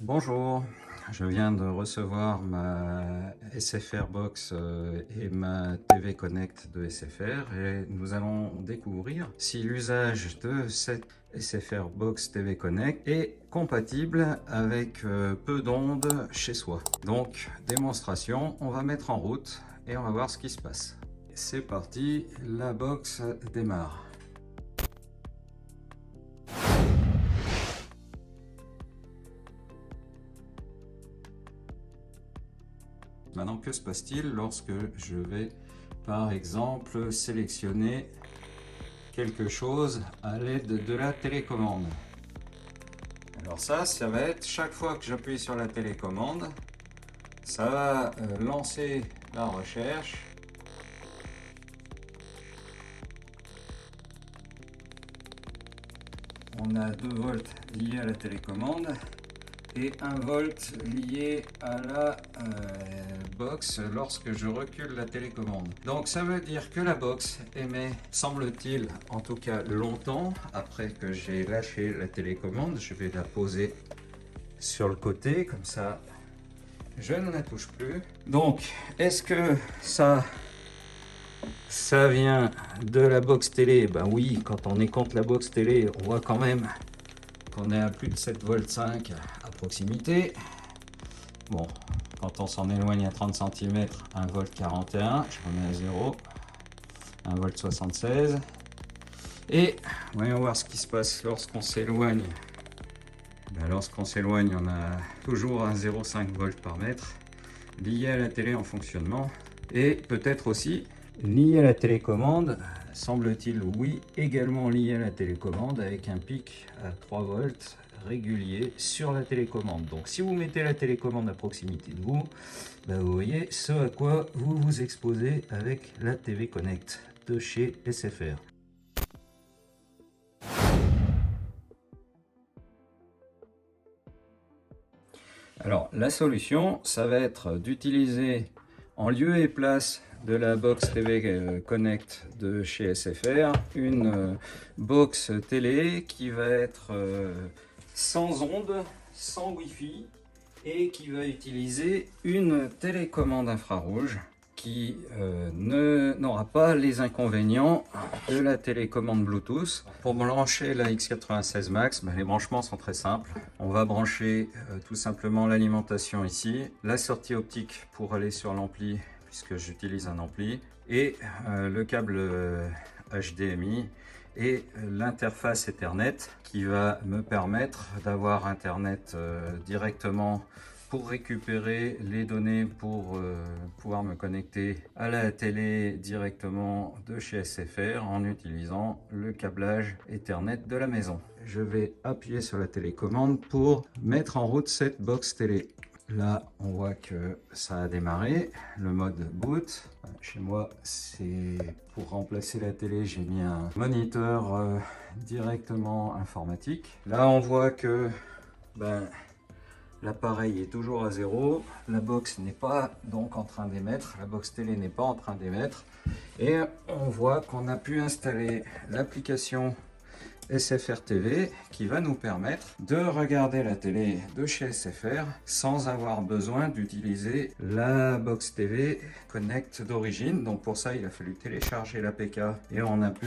Bonjour, je viens de recevoir ma SFR Box et ma TV Connect de SFR et nous allons découvrir si l'usage de cette SFR Box TV Connect est compatible avec peu d'ondes chez soi. Donc démonstration, on va mettre en route et on va voir ce qui se passe. C'est parti, la box démarre. Maintenant, que se passe-t-il lorsque je vais, par exemple, sélectionner quelque chose à l'aide de la télécommande? Alors ça va être chaque fois que j'appuie sur la télécommande, ça va lancer la recherche. On a 2 volts liés à la télécommande et 1 volt lié à la box lorsque je recule la télécommande. Donc ça veut dire que la box émet, semble-t-il, en tout cas longtemps après que j'ai lâché la télécommande. Je vais la poser sur le côté, comme ça je ne la touche plus. Donc est-ce que ça vient de la box télé? Ben oui, quand on est contre la box télé, on voit quand même qu'on est à plus de 7 volts 5 à proximité. Bon, quand on s'en éloigne à 30 cm, 1 volt 41, je remets à 0, 1 volt 76. Et voyons voir ce qui se passe lorsqu'on s'éloigne. Ben, lorsqu'on s'éloigne, on a toujours un 0,5 volts par mètre lié à la télé en fonctionnement et peut-être aussi lié à la télécommande. Semble-t-il, oui, également lié à la télécommande avec un pic à 3 volts régulier sur la télécommande. Donc si vous mettez la télécommande à proximité de vous, ben vous voyez ce à quoi vous vous exposez avec la TV Connect de chez SFR. Alors la solution, ça va être d'utiliser en lieu et place de la box TV Connect de chez SFR, une box télé qui va être sans ondes, sans Wi-Fi et qui va utiliser une télécommande infrarouge qui n'aura pas les inconvénients de la télécommande Bluetooth. Pour brancher la X96 Max, les branchements sont très simples. On va brancher tout simplement l'alimentation ici, la sortie optique pour aller sur l'ampli puisque j'utilise un ampli, et le câble HDMI et l'interface Ethernet qui va me permettre d'avoir Internet directement pour récupérer les données pour pouvoir me connecter à la télé directement de chez SFR en utilisant le câblage Ethernet de la maison. Je vais appuyer sur la télécommande pour mettre en route cette box télé. Là, on voit que ça a démarré, le mode boot. Chez moi, c'est pour remplacer la télé, j'ai mis un moniteur directement informatique. Là, on voit que l'appareil est toujours à 0. La box n'est pas donc en train d'émettre, la box télé n'est pas en train d'émettre. Et on voit qu'on a pu installer l'application SFR TV qui va nous permettre de regarder la télé de chez SFR sans avoir besoin d'utiliser la box TV Connect d'origine. Donc pour ça, il a fallu télécharger l'APK et on a pu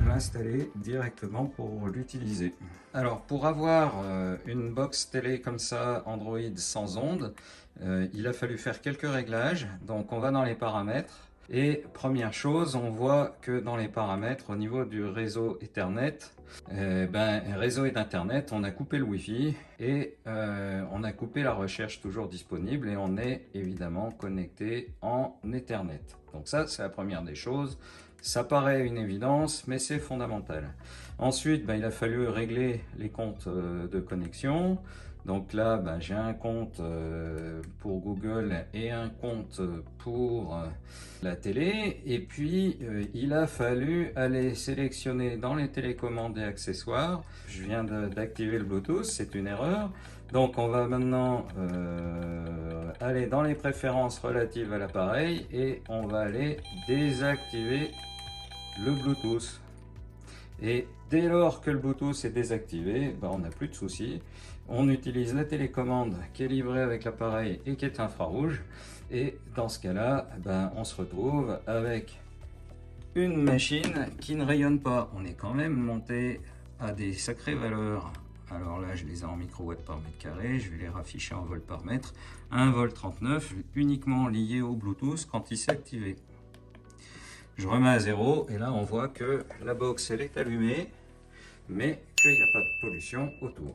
l'installer directement pour l'utiliser. Alors pour avoir une box télé comme ça Android sans ondes, il a fallu faire quelques réglages. Donc on va dans les paramètres. Et première chose, on voit que dans les paramètres, au niveau du réseau Ethernet, réseau et d'Internet, on a coupé le Wi-Fi et on a coupé la recherche toujours disponible et on est évidemment connecté en Ethernet. Donc ça, c'est la première des choses. Ça paraît une évidence, mais c'est fondamental. Ensuite, il a fallu régler les comptes de connexion. Donc là, j'ai un compte pour Google et un compte pour la télé. Et puis, il a fallu aller sélectionner dans les télécommandes et accessoires. Je viens d'activer le Bluetooth, c'est une erreur. Donc, on va maintenant aller dans les préférences relatives à l'appareil et on va aller désactiver le Bluetooth. Et dès lors que le Bluetooth est désactivé, ben, on n'a plus de soucis. On utilise la télécommande qui est livrée avec l'appareil et qui est infrarouge. Et dans ce cas-là, ben, on se retrouve avec une machine qui ne rayonne pas. On est quand même monté à des sacrées valeurs. Alors là, je les ai en microwatts par mètre carré, je vais les rafficher en volts par mètre. 1 volt 39, uniquement lié au Bluetooth quand il s'est activé. Je remets à 0 et là on voit que la box elle est allumée, mais qu'il n'y a pas de pollution autour.